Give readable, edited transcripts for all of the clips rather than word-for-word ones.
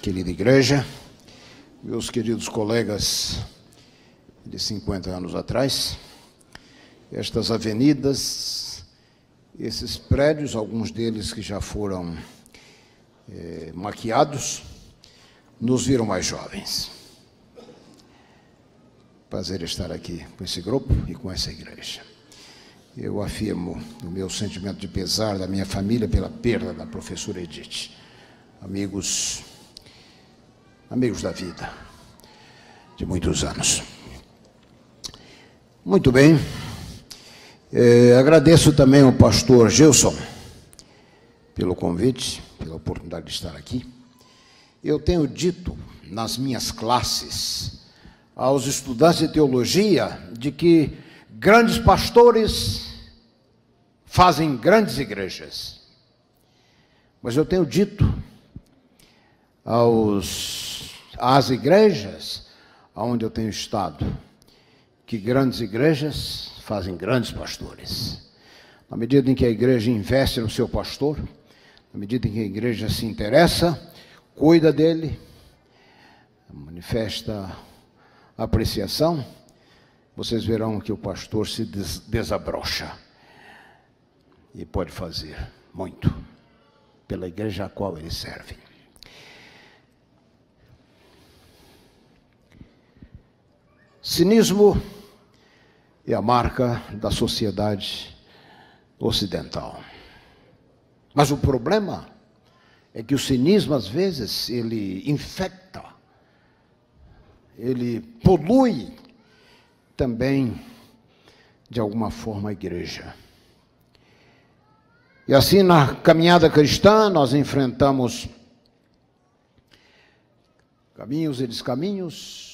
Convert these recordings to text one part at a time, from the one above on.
querida igreja, meus queridos colegas de 50 anos atrás, estas avenidas, esses prédios, alguns deles que já foram maquiados, nos viram mais jovens. Prazer estar aqui com esse grupo e com essa igreja. Eu afirmo o meu sentimento de pesar da minha família pela perda da professora Edith. Amigos da vida, de muitos anos. Muito bem. Agradeço também ao pastor Gilson pelo convite, pela oportunidade de estar aqui. Eu tenho dito nas minhas classes aos estudantes de teologia de que grandes pastores fazem grandes igrejas. Mas eu tenho dito às igrejas onde eu tenho estado que grandes igrejas fazem grandes pastores. Na medida em que a igreja investe no seu pastor, na medida em que a igreja se interessa, cuida dele, manifesta apreciação, vocês verão que o pastor se desabrocha e pode fazer muito pela igreja a qual ele serve. Cinismo é a marca da sociedade ocidental. Mas o problema é que o cinismo, às vezes, ele infecta, ele polui também, de alguma forma, a igreja. E assim, na caminhada cristã, nós enfrentamos caminhos e descaminhos,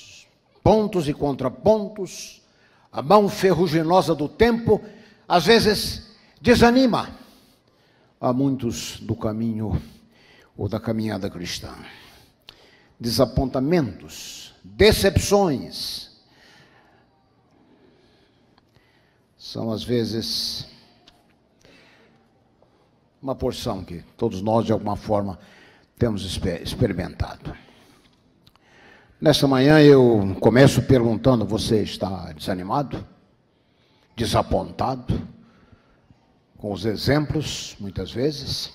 pontos e contrapontos, a mão ferruginosa do tempo, às vezes, desanima a muitos do caminho ou da caminhada cristã. Desapontamentos, decepções, são às vezes uma porção que todos nós de alguma forma temos experimentado. Nesta manhã eu começo perguntando: você está desanimado? Desapontado? Com os exemplos, muitas vezes?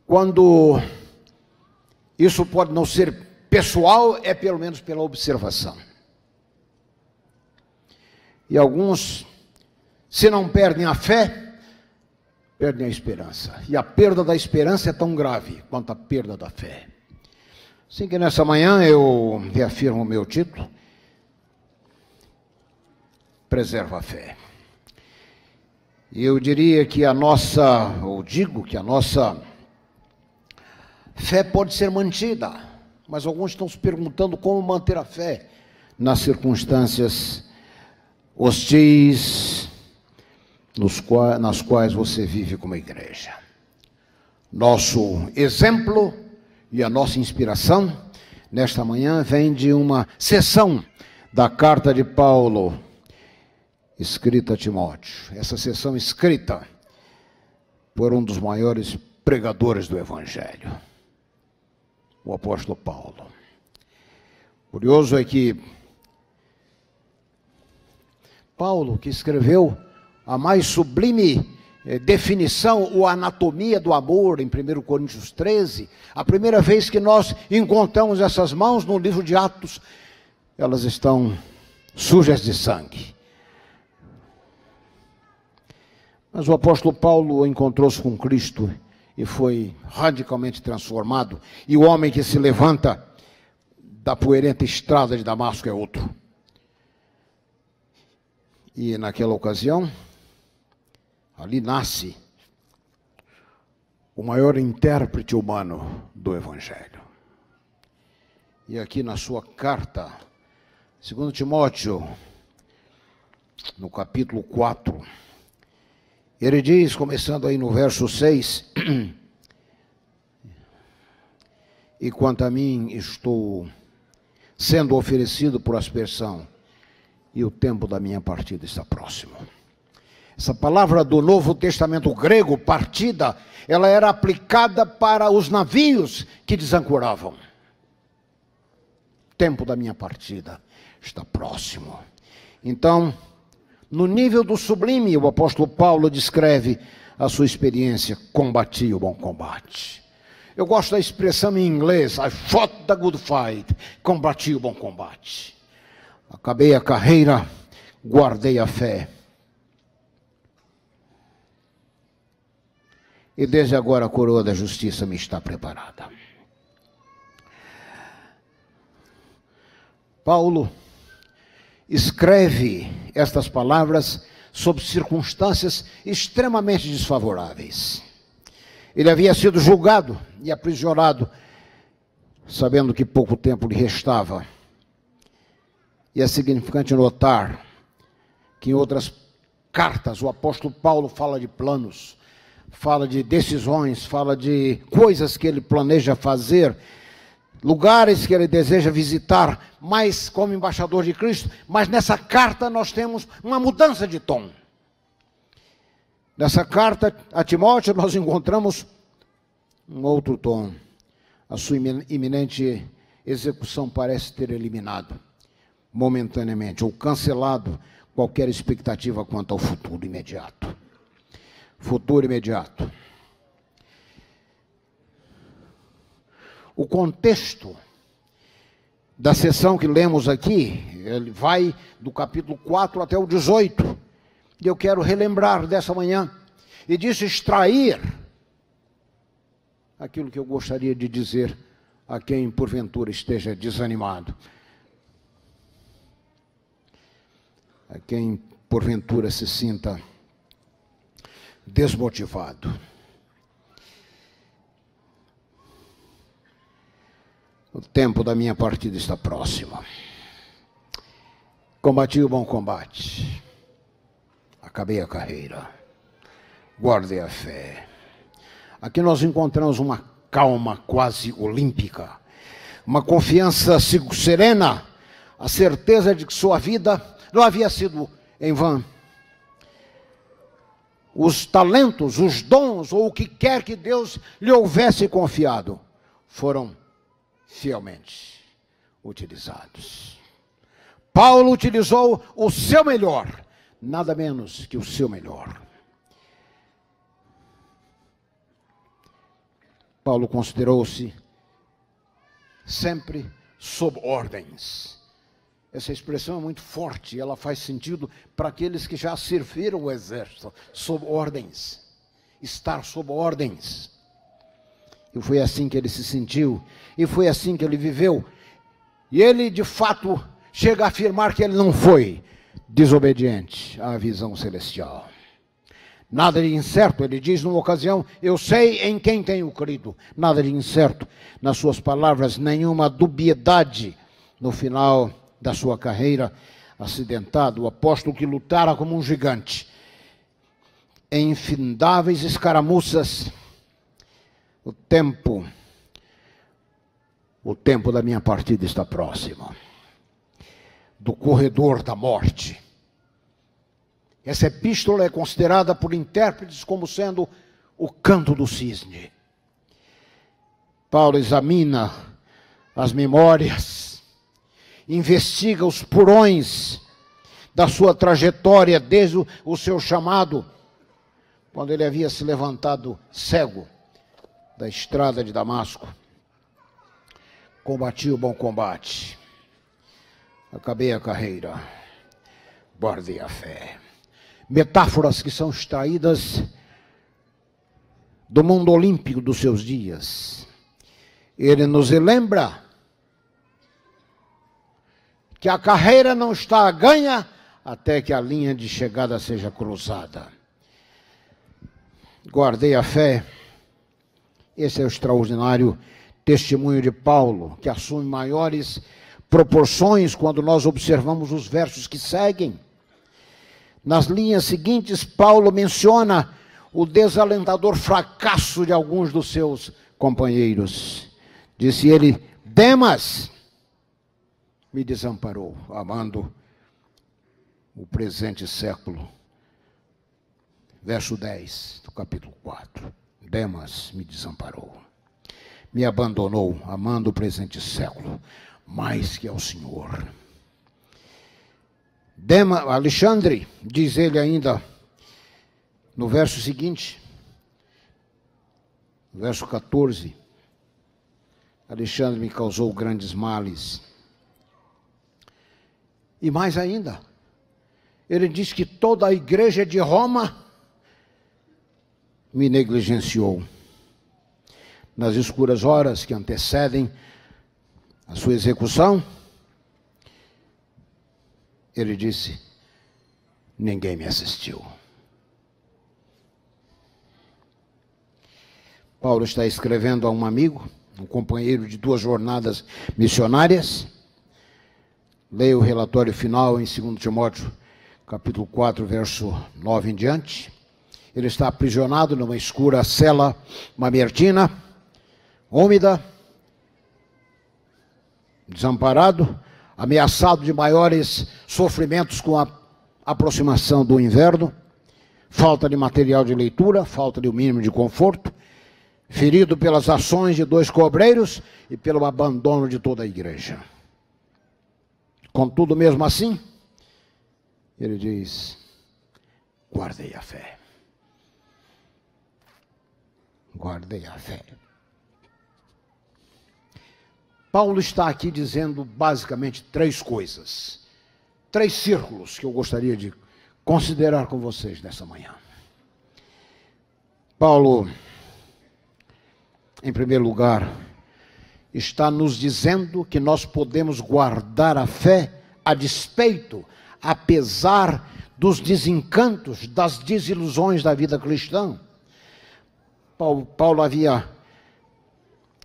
Quando isso pode não ser pessoal, é pelo menos pela observação. E alguns, se não perdem a fé, perdem a esperança. E a perda da esperança é tão grave quanto a perda da fé. Assim que nessa manhã eu reafirmo o meu título: preserva a fé. E eu diria que digo que a nossa fé pode ser mantida, mas alguns estão se perguntando como manter a fé nas circunstâncias hostis nas quais você vive como igreja. Nosso exemplo e a nossa inspiração nesta manhã vem de uma sessão da carta de Paulo escrita a Timóteo. Essa sessão escrita por um dos maiores pregadores do Evangelho, o apóstolo Paulo. Curioso é que Paulo, que escreveu a mais sublime definição ou anatomia do amor em 1 Coríntios 13, a primeira vez que nós encontramos essas mãos no livro de Atos, elas estão sujas de sangue. Mas o apóstolo Paulo encontrou-se com Cristo e foi radicalmente transformado, e o homem que se levanta da poeirenta estrada de Damasco é outro. E naquela ocasião, ali nasce o maior intérprete humano do Evangelho. E aqui na sua carta, 2 Timóteo, no capítulo 4, ele diz, começando aí no verso 6, e quanto a mim estou sendo oferecido por aspersão, e o tempo da minha partida está próximo. Essa palavra do Novo Testamento grego, partida, ela era aplicada para os navios que desancoravam. O tempo da minha partida está próximo. Então, no nível do sublime, o apóstolo Paulo descreve a sua experiência: combati o bom combate. Eu gosto da expressão em inglês: I fought the good fight, combati o bom combate. Acabei a carreira, guardei a fé. E desde agora a coroa da justiça me está preparada. Paulo escreve estas palavras sob circunstâncias extremamente desfavoráveis. Ele havia sido julgado e aprisionado, sabendo que pouco tempo lhe restava. E é significante notar que em outras cartas o apóstolo Paulo fala de planos, fala de decisões, fala de coisas que ele planeja fazer, lugares que ele deseja visitar, mas como embaixador de Cristo. Mas nessa carta nós temos uma mudança de tom. Nessa carta a Timóteo nós encontramos um outro tom. A sua iminente execução parece ter eliminado momentaneamente ou cancelado qualquer expectativa quanto ao futuro imediato. Futuro imediato. O contexto da sessão que lemos aqui, ele vai do capítulo 4 até o 18. E eu quero relembrar dessa manhã e disso extrair aquilo que eu gostaria de dizer a quem porventura esteja desanimado, a quem porventura se sinta desmotivado. O tempo da minha partida está próximo. Combati o bom combate. Acabei a carreira. Guardei a fé. Aqui nós encontramos uma calma quase olímpica, uma confiança serena, a certeza de que sua vida não havia sido em vão. Os talentos, os dons, ou o que quer que Deus lhe houvesse confiado, foram fielmente utilizados. Paulo utilizou o seu melhor, nada menos que o seu melhor. Paulo considerou-se sempre sob ordens. Essa expressão é muito forte, ela faz sentido para aqueles que já serviram o exército, sob ordens, estar sob ordens. E foi assim que ele se sentiu, e foi assim que ele viveu. E ele, de fato, chega a afirmar que ele não foi desobediente à visão celestial. Nada de incerto, ele diz numa ocasião: eu sei em quem tenho crido. Nada de incerto nas suas palavras, nenhuma dubiedade no final da sua carreira acidentada. O apóstolo que lutara como um gigante em infindáveis escaramuças. O tempo da minha partida está próximo. Do corredor da morte. Essa epístola é considerada por intérpretes como sendo o canto do cisne. Paulo examina as memórias, investiga os porões da sua trajetória desde o seu chamado, quando ele havia se levantado cego da estrada de Damasco. Combati o bom combate, acabei a carreira, guardei a fé. Metáforas que são extraídas do mundo olímpico dos seus dias. Ele nos lembra que a carreira não está ganha até que a linha de chegada seja cruzada. Guardei a fé. Esse é o extraordinário testemunho de Paulo, que assume maiores proporções quando nós observamos os versos que seguem. Nas linhas seguintes, Paulo menciona o desalentador fracasso de alguns dos seus companheiros. Disse ele: Demas me desamparou, amando o presente século verso 10 do capítulo 4. Demas me desamparou, me abandonou, amando o presente século, mais que ao Senhor. Alexandre, diz ele ainda, no verso seguinte, verso 14, Alexandre me causou grandes males. E mais ainda, ele diz que toda a igreja de Roma me negligenciou. Nas escuras horas que antecedem a sua execução, ele disse: ninguém me assistiu. Paulo está escrevendo a um amigo, um companheiro de 2 jornadas missionárias. Leia o relatório final em 2 Timóteo, capítulo 4, verso 9 em diante. Ele está aprisionado numa escura cela mamertina, úmida, desamparado, ameaçado de maiores sofrimentos com a aproximação do inverno, falta de material de leitura, falta de um mínimo de conforto, ferido pelas ações de 2 cobreiros e pelo abandono de toda a igreja. Contudo, mesmo assim, ele diz: guardei a fé. Guardei a fé. Paulo está aqui dizendo basicamente 3 coisas, 3 círculos que eu gostaria de considerar com vocês nessa manhã. Paulo, em primeiro lugar, está nos dizendo que nós podemos guardar a fé a despeito, apesar dos desencantos, das desilusões da vida cristã. Paulo havia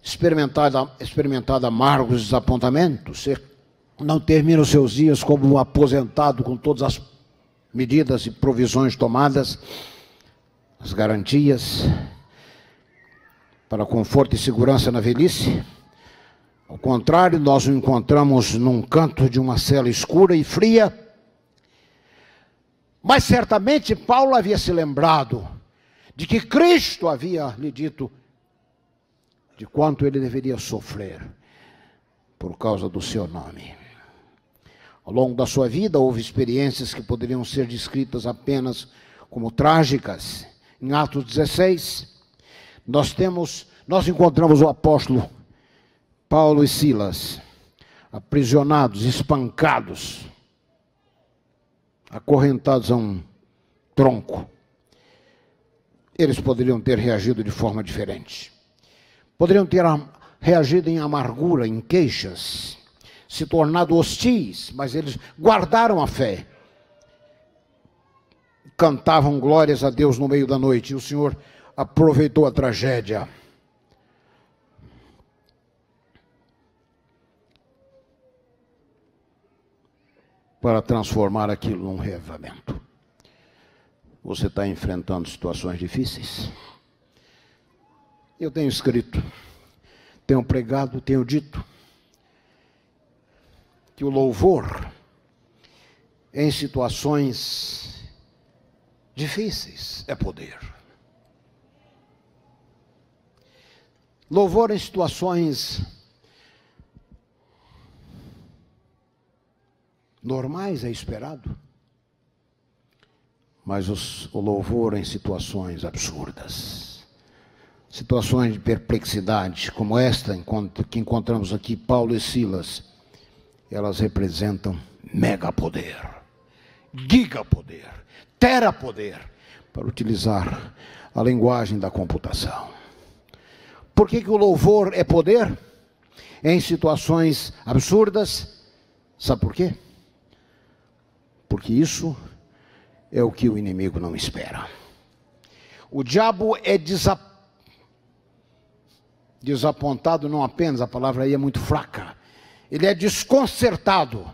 experimentado amargos desapontamentos. Não termina os seus dias como um aposentado, com todas as medidas e provisões tomadas, as garantias para conforto e segurança na velhice. Ao contrário, nós o encontramos num canto de uma cela escura e fria. Mas certamente Paulo havia se lembrado de que Cristo havia lhe dito de quanto ele deveria sofrer por causa do seu nome. Ao longo da sua vida, houve experiências que poderiam ser descritas apenas como trágicas. Em Atos 16, nós encontramos o apóstolo Paulo e Silas, aprisionados, espancados, acorrentados a um tronco. Eles poderiam ter reagido de forma diferente. Poderiam ter reagido em amargura, em queixas, se tornado hostis, mas eles guardaram a fé. Cantavam glórias a Deus no meio da noite, e o Senhor aproveitou a tragédia para transformar aquilo num reavivamento. Você está enfrentando situações difíceis? Eu tenho escrito, tenho pregado, tenho dito que o louvor em situações difíceis é poder. Louvor em situações normais é esperado, mas o louvor em situações absurdas, situações de perplexidade, como esta que encontramos aqui, Paulo e Silas, elas representam megapoder, gigapoder, terapoder, para utilizar a linguagem da computação. Por que o louvor é poder em situações absurdas? Sabe por quê? Porque isso é o que o inimigo não espera. O diabo é desapontado, não apenas, a palavra aí é muito fraca. Ele é desconcertado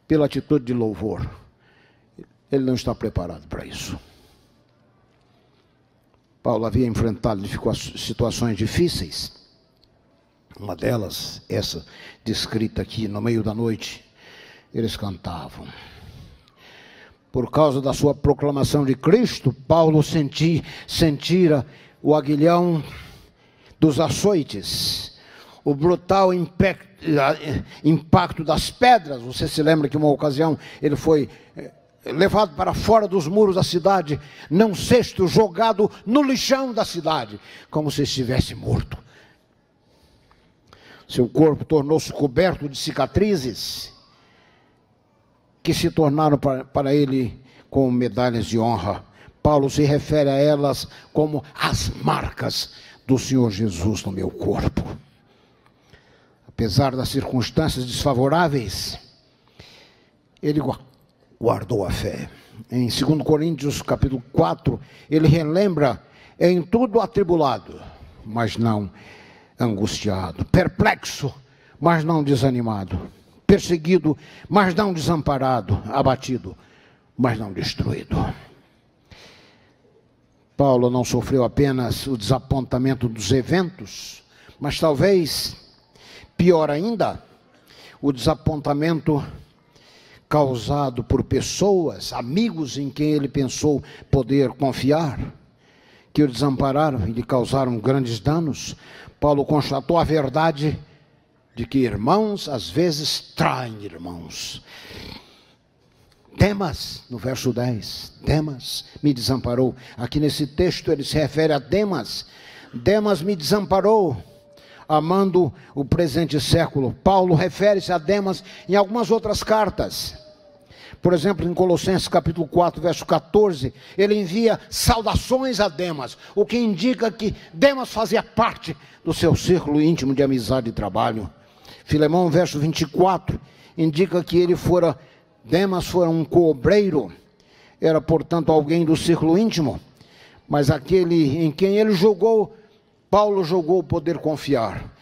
pela atitude de louvor. Ele não está preparado para isso. Paulo havia enfrentado situações difíceis. Uma delas, essa descrita aqui no meio da noite, eles cantavam. por causa da sua proclamação de Cristo, Paulo sentira o aguilhão dos açoites, o brutal impacto das pedras. Você se lembra que uma ocasião ele foi levado para fora dos muros da cidade, num cesto jogado no lixão da cidade, como se estivesse morto. Seu corpo tornou-se coberto de cicatrizes, que se tornaram para ele como medalhas de honra. Paulo se refere a elas como as marcas do Senhor Jesus no meu corpo. Apesar das circunstâncias desfavoráveis, ele guardou a fé. Em 2 Coríntios capítulo 4, ele relembra: em tudo atribulado, mas não angustiado, perplexo, mas não desanimado, perseguido, mas não desamparado, abatido, mas não destruído. Paulo não sofreu apenas o desapontamento dos eventos, mas talvez, pior ainda, o desapontamento causado por pessoas, amigos em quem ele pensou poder confiar, que o desampararam e lhe causaram grandes danos. Paulo constatou a verdade de que irmãos às vezes traem irmãos. Demas, no verso 10, Demas me desamparou. Aqui nesse texto ele se refere a Demas. Demas me desamparou, amando o presente século. Paulo refere-se a Demas em algumas outras cartas. Por exemplo, em Colossenses capítulo 4, verso 14, ele envia saudações a Demas, o que indica que Demas fazia parte do seu círculo íntimo de amizade e trabalho. Filemão, verso 24, indica que Demas fora um coobreiro, era, portanto, alguém do círculo íntimo, mas aquele em quem ele Paulo julgou poder confiar,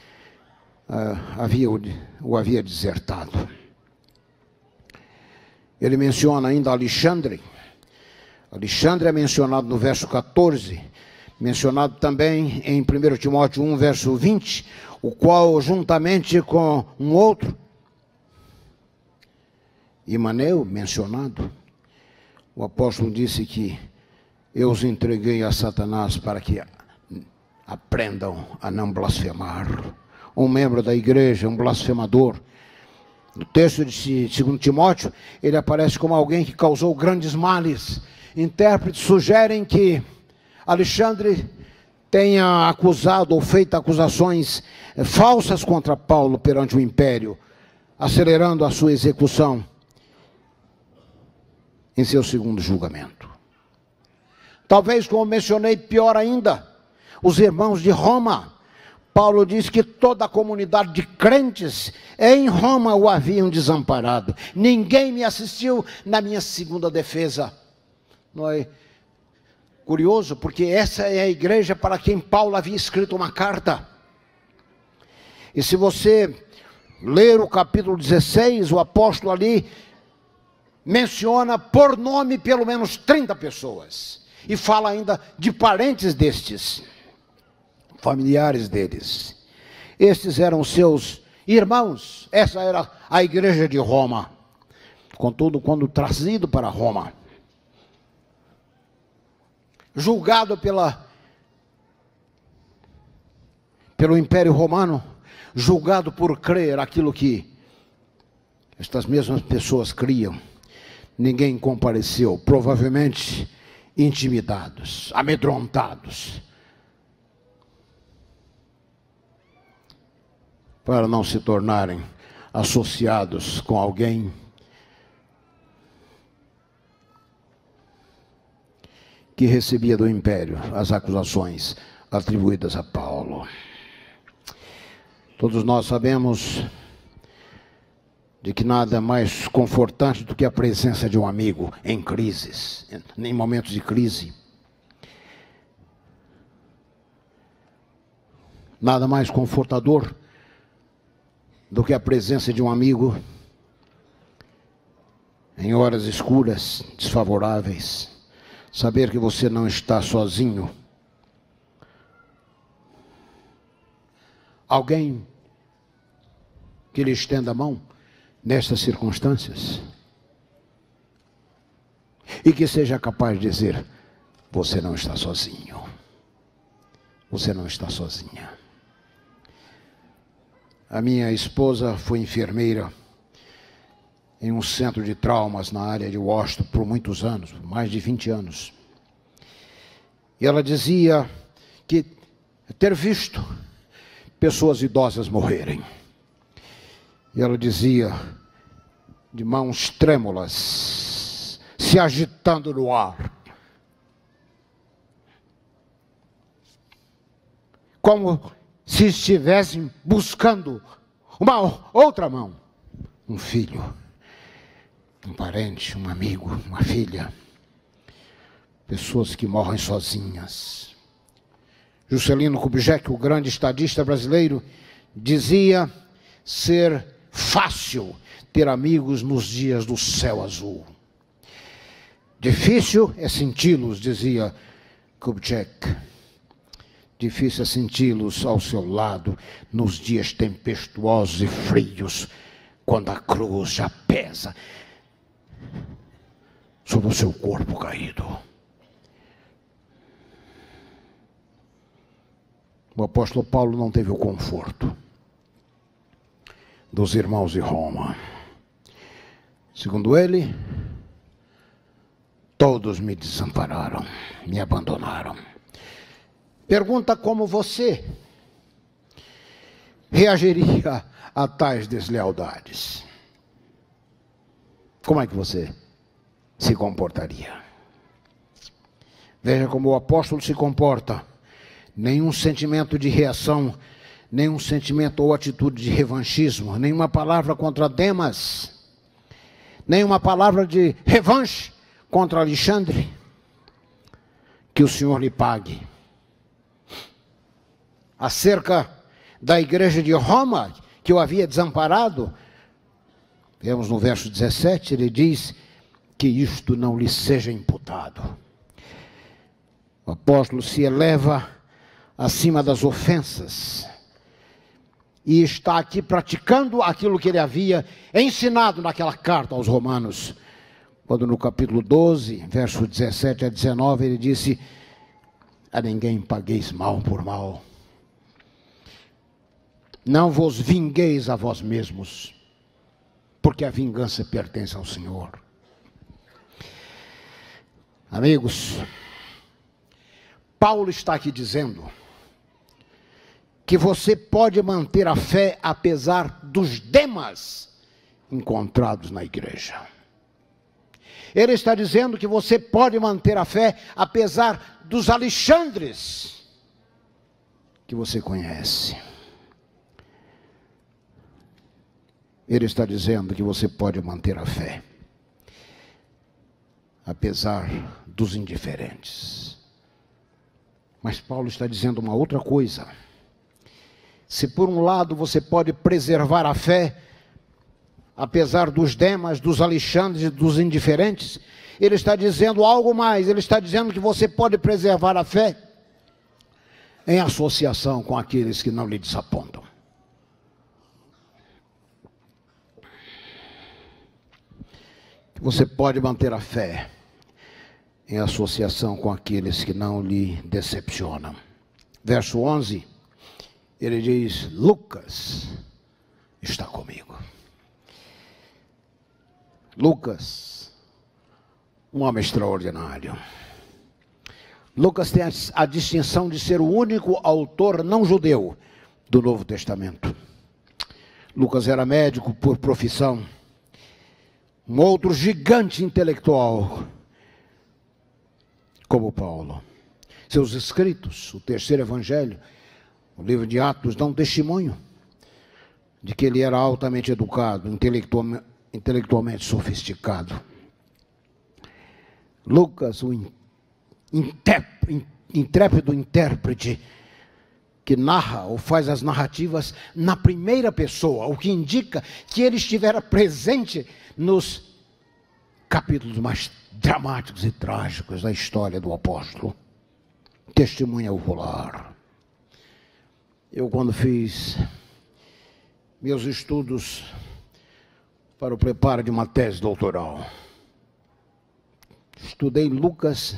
o havia desertado. Ele menciona ainda Alexandre. Alexandre é mencionado no verso 14, mencionado também em 1 Timóteo 1, verso 20, o qual, juntamente com um outro, Himeneu, mencionado, o apóstolo disse que eu os entreguei a Satanás para que aprendam a não blasfemar. Um membro da igreja, um blasfemador. No texto de 2 Timóteo, ele aparece como alguém que causou grandes males. Intérpretes sugerem que Alexandre tenha acusado ou feito acusações falsas contra Paulo perante o império, acelerando a sua execução em seu segundo julgamento. Talvez, como mencionei, pior ainda, os irmãos de Roma. Paulo diz que toda a comunidade de crentes em Roma o haviam desamparado. Ninguém me assistiu na minha segunda defesa. Não é curioso? Porque essa é a igreja para quem Paulo havia escrito uma carta. E se você ler o capítulo 16, o apóstolo ali menciona por nome pelo menos 30 pessoas. E fala ainda de parentes destes, familiares deles. Estes eram seus irmãos. Essa era a igreja de Roma. Contudo, quando trazido para Roma, julgado pelo Império Romano, julgado por crer aquilo que estas mesmas pessoas criam, ninguém compareceu, provavelmente intimidados, amedrontados, para não se tornarem associados com alguém que recebia do império as acusações atribuídas a Paulo. Todos nós sabemos de que nada é mais confortante do que a presença de um amigo em crises, em momentos de crise. Nada mais confortador do que a presença de um amigo em horas escuras, desfavoráveis. Saber que você não está sozinho. Alguém que lhe estenda a mão nestas circunstâncias. e que seja capaz de dizer: você não está sozinho. Você não está sozinha. A minha esposa foi enfermeira em um centro de traumas na área de Washington por muitos anos, por mais de 20 anos. E ela dizia que ter visto pessoas idosas morrerem. E ela dizia, de mãos trêmulas, se agitando no ar, como se estivessem buscando uma outra mão, um filho, um parente, um amigo, uma filha. Pessoas que morrem sozinhas. Juscelino Kubitschek, o grande estadista brasileiro, dizia ser fácil ter amigos nos dias do céu azul. Difícil é senti-los, dizia Kubitschek. Difícil é senti-los ao seu lado nos dias tempestuosos e frios, quando a cruz já pesa sobre o seu corpo caído. O apóstolo Paulo não teve o conforto dos irmãos de Roma. Segundo ele, todos me desampararam, me abandonaram. Pergunta como você reagiria a tais deslealdades. Como é que você se comportaria? Veja como o apóstolo se comporta. Nenhum sentimento de reação, nenhum sentimento ou atitude de revanchismo, nenhuma palavra contra Demas, nenhuma palavra de revanche contra Alexandre. Que o Senhor lhe pague. Acerca da igreja de Roma, que o havia desamparado, vemos no verso 17, ele diz que isto não lhe seja imputado. O apóstolo se eleva acima das ofensas e está aqui praticando aquilo que ele havia ensinado naquela carta aos Romanos, quando no capítulo 12, verso 17 a 19, ele disse: a ninguém pagueis mal por mal, não vos vingueis a vós mesmos, porque a vingança pertence ao Senhor. Amigos, Paulo está aqui dizendo que você pode manter a fé apesar dos Demas encontrados na igreja. Ele está dizendo que você pode manter a fé apesar dos Alexandres que você conhece. Ele está dizendo que você pode manter a fé apesar dos indiferentes. Mas Paulo está dizendo uma outra coisa. Se por um lado você pode preservar a fé apesar dos Demas, dos Alexandres e dos indiferentes, ele está dizendo algo mais. Ele está dizendo que você pode preservar a fé em associação com aqueles que não lhe desapontam. Você pode manter a fé em associação com aqueles que não lhe decepcionam. Verso 11, ele diz: Lucas está comigo. Lucas, um homem extraordinário. Lucas tem a distinção de ser o único autor não judeu do Novo Testamento. Lucas era médico por profissão. Um outro gigante intelectual, como Paulo. Seus escritos, o terceiro evangelho, o livro de Atos, dão testemunho de que ele era altamente educado, intelectualmente sofisticado. Lucas, o intrépido intérprete, que narra ou faz as narrativas na primeira pessoa, o que indica que ele estivera presente nos capítulos mais dramáticos e trágicos da história do apóstolo. Testemunha ocular. Eu, quando fiz meus estudos para o preparo de uma tese doutoral, estudei Lucas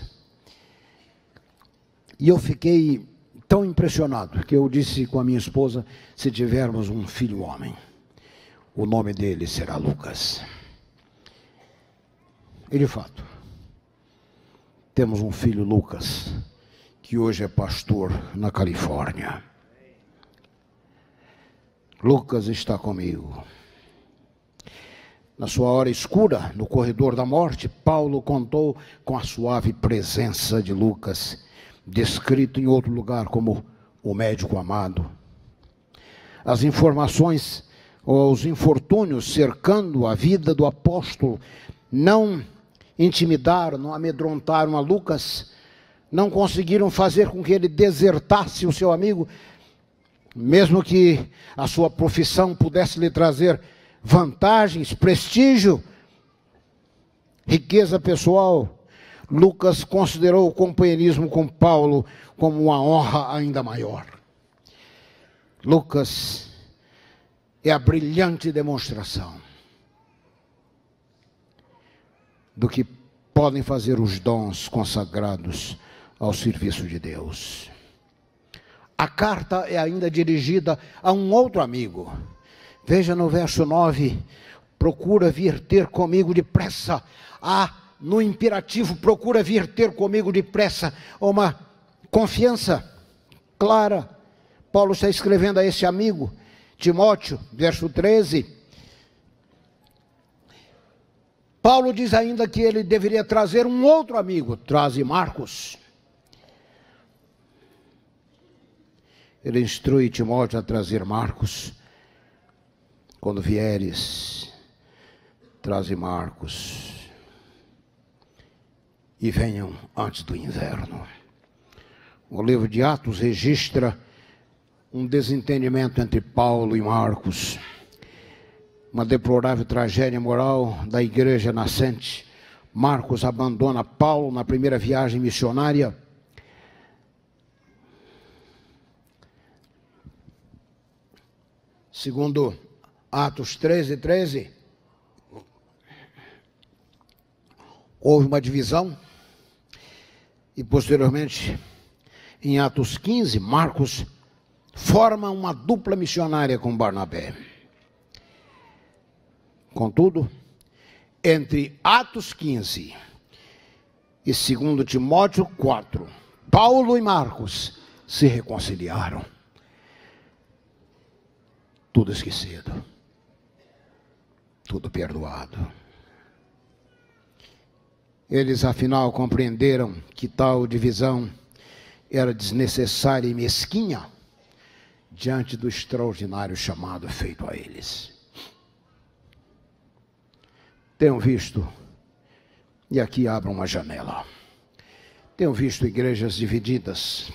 e eu fiquei tão impressionado que eu disse com a minha esposa: se tivermos um filho homem, o nome dele será Lucas. E de fato, temos um filho, Lucas, que hoje é pastor na Califórnia. Lucas está comigo. Na sua hora escura, no corredor da morte, Paulo contou com a suave presença de Lucas, descrito em outro lugar como o médico amado. As informações ou os infortúnios cercando a vida do apóstolo não intimidaram, não amedrontaram a Lucas, não conseguiram fazer com que ele desertasse o seu amigo, mesmo que a sua profissão pudesse lhe trazer vantagens, prestígio, riqueza pessoal. Lucas considerou o companheirismo com Paulo como uma honra ainda maior. Lucas é a brilhante demonstração do que podem fazer os dons consagrados ao serviço de Deus. A carta é ainda dirigida a um outro amigo. Veja no verso 9, procura vir ter comigo depressa. No imperativo, procura vir ter comigo depressa, uma confiança clara. Paulo está escrevendo a esse amigo, Timóteo, verso 13. Paulo diz ainda que ele deveria trazer um outro amigo, traze Marcos. Ele instrui Timóteo a trazer Marcos. Quando vieres, traze Marcos. E venham antes do inverno. O livro de Atos registra um desentendimento entre Paulo e Marcos. Uma deplorável tragédia moral da igreja nascente. Marcos abandona Paulo na primeira viagem missionária. Segundo Atos 13, houve uma divisão. E posteriormente, em Atos 15, Marcos forma uma dupla missionária com Barnabé. Contudo, entre Atos 15 e 2 Timóteo 4, Paulo e Marcos se reconciliaram. Tudo esquecido, tudo perdoado. Eles, afinal, compreenderam que tal divisão era desnecessária e mesquinha diante do extraordinário chamado feito a eles. Tenho visto, e aqui abro uma janela, tenho visto igrejas divididas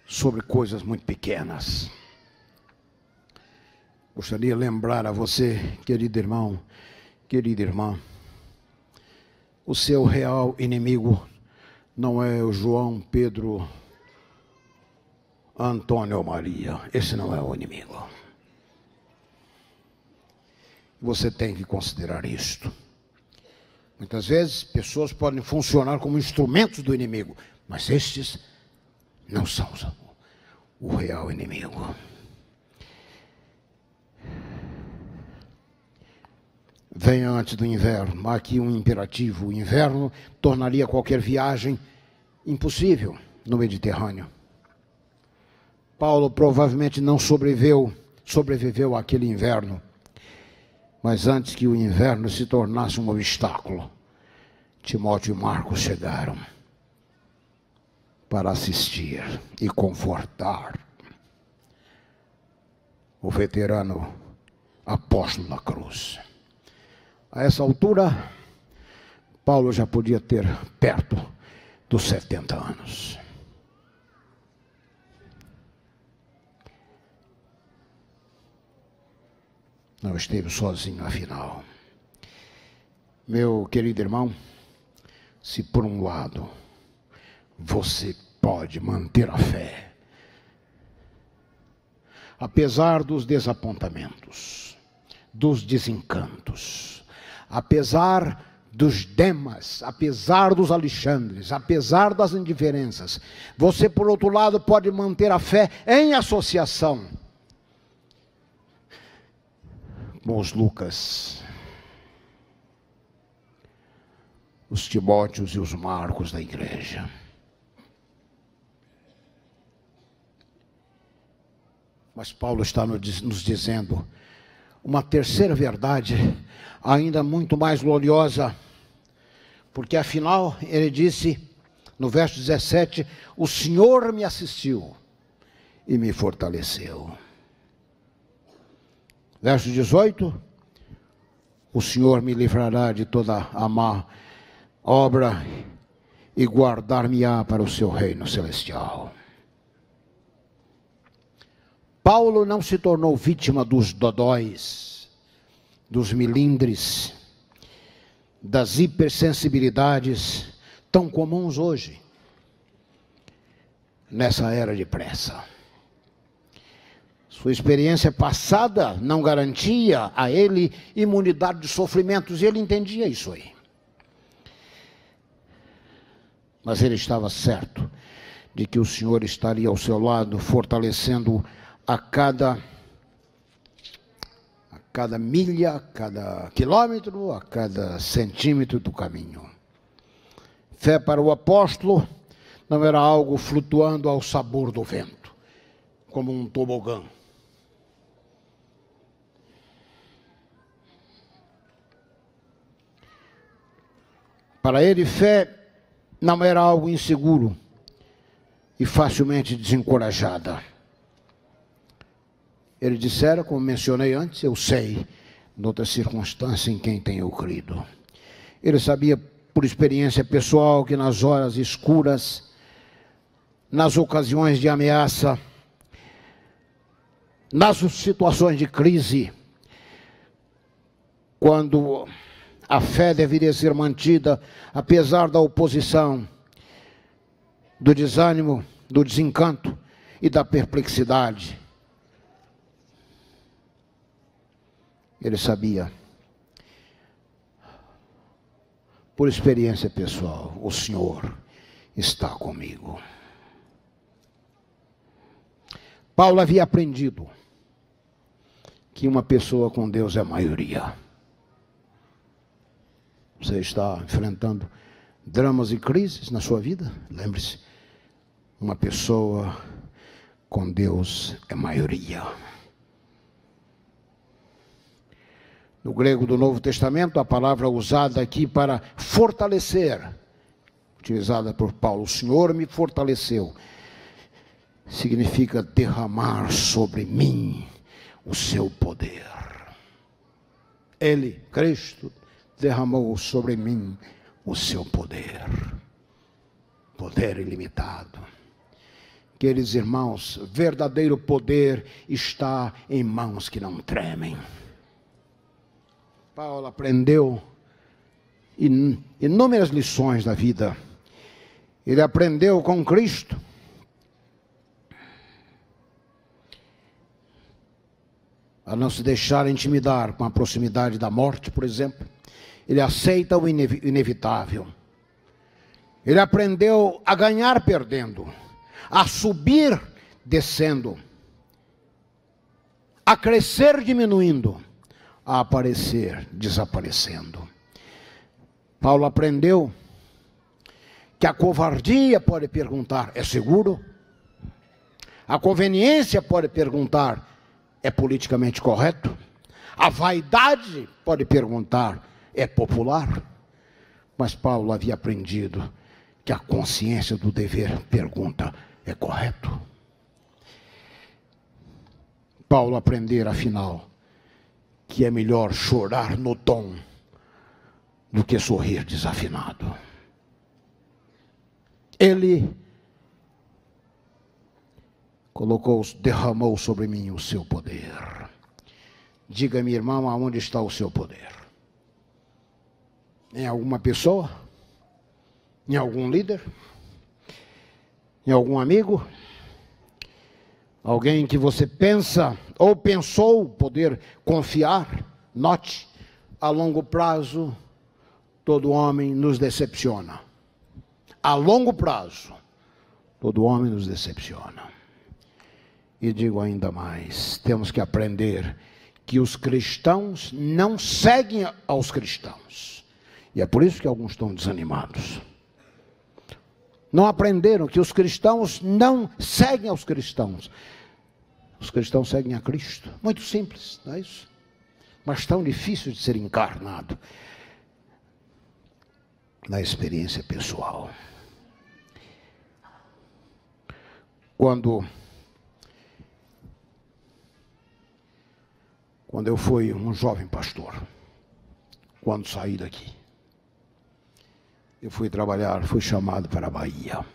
sobre coisas muito pequenas. Gostaria de lembrar a você, querido irmão, querida irmã, o seu real inimigo não é o João, Pedro, Antônio ou Maria. Esse não é o inimigo. Você tem que considerar isto. Muitas vezes, pessoas podem funcionar como instrumentos do inimigo, mas estes não são o real inimigo. Venha antes do inverno. Há aqui um imperativo. O inverno tornaria qualquer viagem impossível no Mediterrâneo. Paulo provavelmente não sobreviveu àquele inverno. Mas antes que o inverno se tornasse um obstáculo, Timóteo e Marcos chegaram para assistir e confortar o veterano apóstolo da cruz. A essa altura, Paulo já podia ter perto dos 70 anos. Não esteve sozinho, afinal. Meu querido irmão, se por um lado você pode manter a fé, apesar dos desapontamentos, dos desencantos, apesar dos Demas, apesar dos Alexandres, apesar das indiferenças, você, por outro lado, pode manter a fé em associação com os Lucas, os Timóteos e os Marcos da igreja. Mas Paulo está nos dizendo uma terceira verdade, ainda muito mais gloriosa, porque afinal ele disse no verso 17: o Senhor me assistiu e me fortaleceu. Verso 18: o Senhor me livrará de toda a má obra e guardar-me-á para o seu reino celestial. Paulo não se tornou vítima dos dodóis, dos milindres, das hipersensibilidades tão comuns hoje, nessa era de pressa. Sua experiência passada não garantia a ele imunidade de sofrimentos, e ele entendia isso aí. Mas ele estava certo de que o Senhor estaria ao seu lado, fortalecendo-o a cada milha, a cada quilômetro, a cada centímetro do caminho. Fé para o apóstolo não era algo flutuando ao sabor do vento, como um tobogã. Para ele, fé não era algo inseguro e facilmente desencorajada. Ele dissera, como mencionei antes, eu sei, noutra circunstância, em quem tenho crido. Ele sabia, por experiência pessoal, que nas horas escuras, nas ocasiões de ameaça, nas situações de crise, quando a fé deveria ser mantida, apesar da oposição, do desânimo, do desencanto e da perplexidade, ele sabia, por experiência pessoal, o Senhor está comigo. Paulo havia aprendido que uma pessoa com Deus é maioria. Você está enfrentando dramas e crises na sua vida? Lembre-se, uma pessoa com Deus é maioria. No grego do Novo Testamento, a palavra usada aqui para fortalecer, utilizada por Paulo, o Senhor me fortaleceu, significa derramar sobre mim o seu poder. Ele, Cristo, derramou sobre mim o seu poder. Poder ilimitado. Queridos irmãos, verdadeiro poder está em mãos que não tremem. Paulo aprendeu inúmeras lições da vida. Ele aprendeu com Cristo. A não se deixar intimidar com a proximidade da morte, por exemplo. Ele aceita o inevitável. Ele aprendeu a ganhar perdendo, a subir descendo, a crescer diminuindo, a aparecer desaparecendo. Paulo aprendeu que a covardia pode perguntar, é seguro? A conveniência pode perguntar, é politicamente correto? A vaidade pode perguntar, é popular? Mas Paulo havia aprendido que a consciência do dever pergunta, é correto? Paulo aprendera, afinal, que é melhor chorar no tom do que sorrir desafinado. Ele derramou sobre mim o seu poder. Diga-me, irmão, aonde está o seu poder? Em alguma pessoa? Em algum líder? Em algum amigo? Alguém que você pensa ou pensou poder confiar? Note, a longo prazo todo homem nos decepciona. A longo prazo, todo homem nos decepciona. E digo ainda mais, temos que aprender que os cristãos não seguem aos cristãos. E é por isso que alguns estão desanimados. Não aprenderam que os cristãos não seguem aos cristãos. Os cristãos seguem a Cristo. Muito simples, não é isso? Mas tão difícil de ser encarnado na experiência pessoal. Quando eu fui um jovem pastor, quando saí daqui, eu fui trabalhar, fui chamado para a Bahia.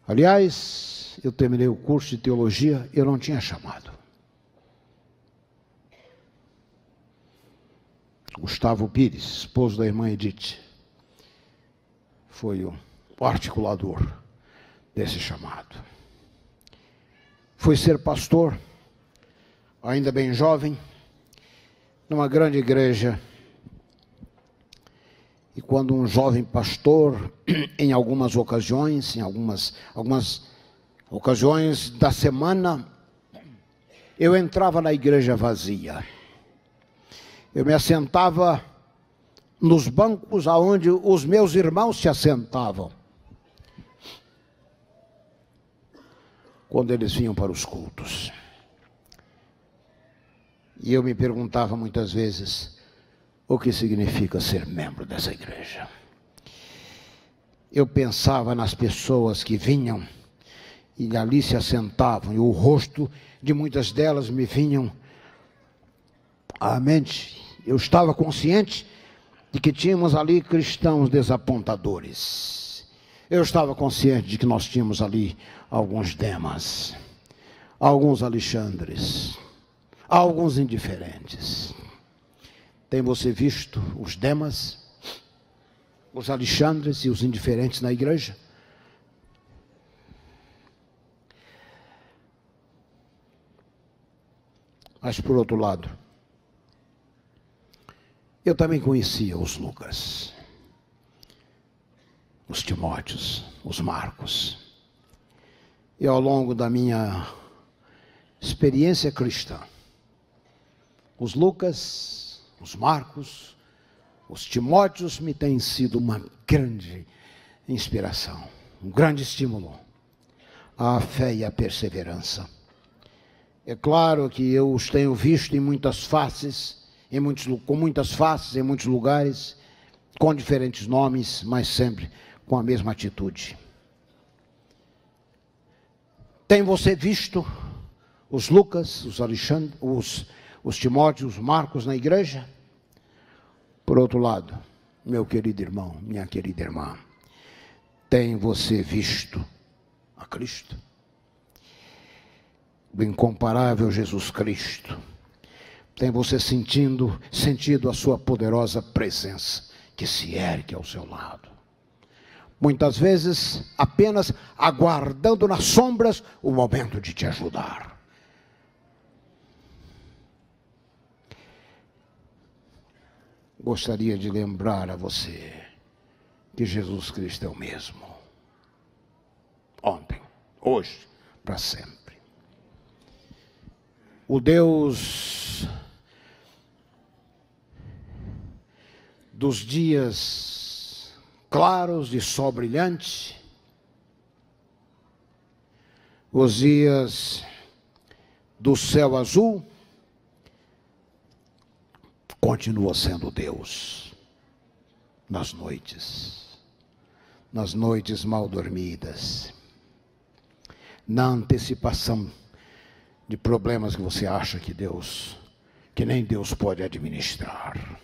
Aliás, eu terminei o curso de teologia, eu não tinha chamado. Gustavo Pires, esposo da irmã Edith, foi o articulador desse chamado. Fui ser pastor, ainda bem jovem, numa grande igreja. E quando um jovem pastor, em algumas ocasiões, algumas ocasiões da semana, eu entrava na igreja vazia. Eu me assentava nos bancos aonde os meus irmãos se assentavam, quando eles vinham para os cultos. E eu me perguntava muitas vezes, o que significa ser membro dessa igreja? Eu pensava nas pessoas que vinham e ali se assentavam, e o rosto de muitas delas me vinham à mente. Eu estava consciente de que tínhamos ali cristãos desapontadores. Eu estava consciente de que nós tínhamos ali alguns Demas, alguns Alexandres, alguns indiferentes. Tem você visto os Demas, os Alexandres e os indiferentes na igreja? Mas por outro lado, eu também conhecia os Lucas, os Timóteos, os Marcos. E ao longo da minha experiência cristã, os Lucas, os Marcos, os Timóteos me têm sido uma grande inspiração, um grande estímulo à fé e à perseverança. É claro que eu os tenho visto em muitas faces, com muitas faces, em muitos lugares, com diferentes nomes, mas sempre com a mesma atitude. Tem você visto os Lucas, os Alexandre, os Timóteos, os Marcos na igreja? Por outro lado, meu querido irmão, minha querida irmã, tem você visto a Cristo? O incomparável Jesus Cristo. Tem você sentido a sua poderosa presença que se ergue ao seu lado. Muitas vezes apenas aguardando nas sombras o momento de te ajudar. Gostaria de lembrar a você que Jesus Cristo é o mesmo. Ontem, hoje, para sempre. O Deus dos dias claros de sol brilhante, os dias do céu azul, continua sendo Deus nas noites mal dormidas, na antecipação de problemas que você acha que nem Deus pode administrar.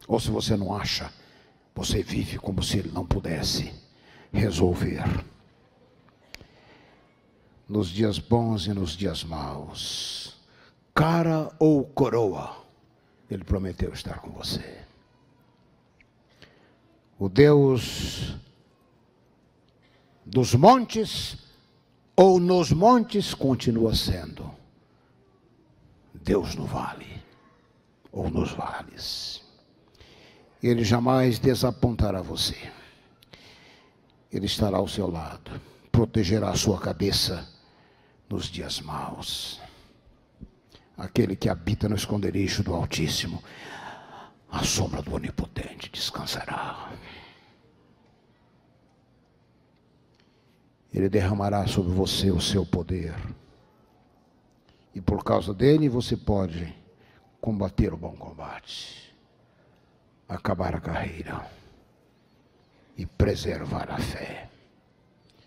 Ou se você não acha, você vive como se Ele não pudesse resolver. Nos dias bons e nos dias maus, cara ou coroa, Ele prometeu estar com você. O Deus dos montes ou nos montes continua sendo Deus no vale ou nos vales. Ele jamais desapontará você. Ele estará ao seu lado, protegerá a sua cabeça nos dias maus. Aquele que habita no esconderijo do Altíssimo, à sombra do Onipotente descansará. Ele derramará sobre você o seu poder. E por causa dele você pode combater o bom combate, acabar a carreira e preservar a fé.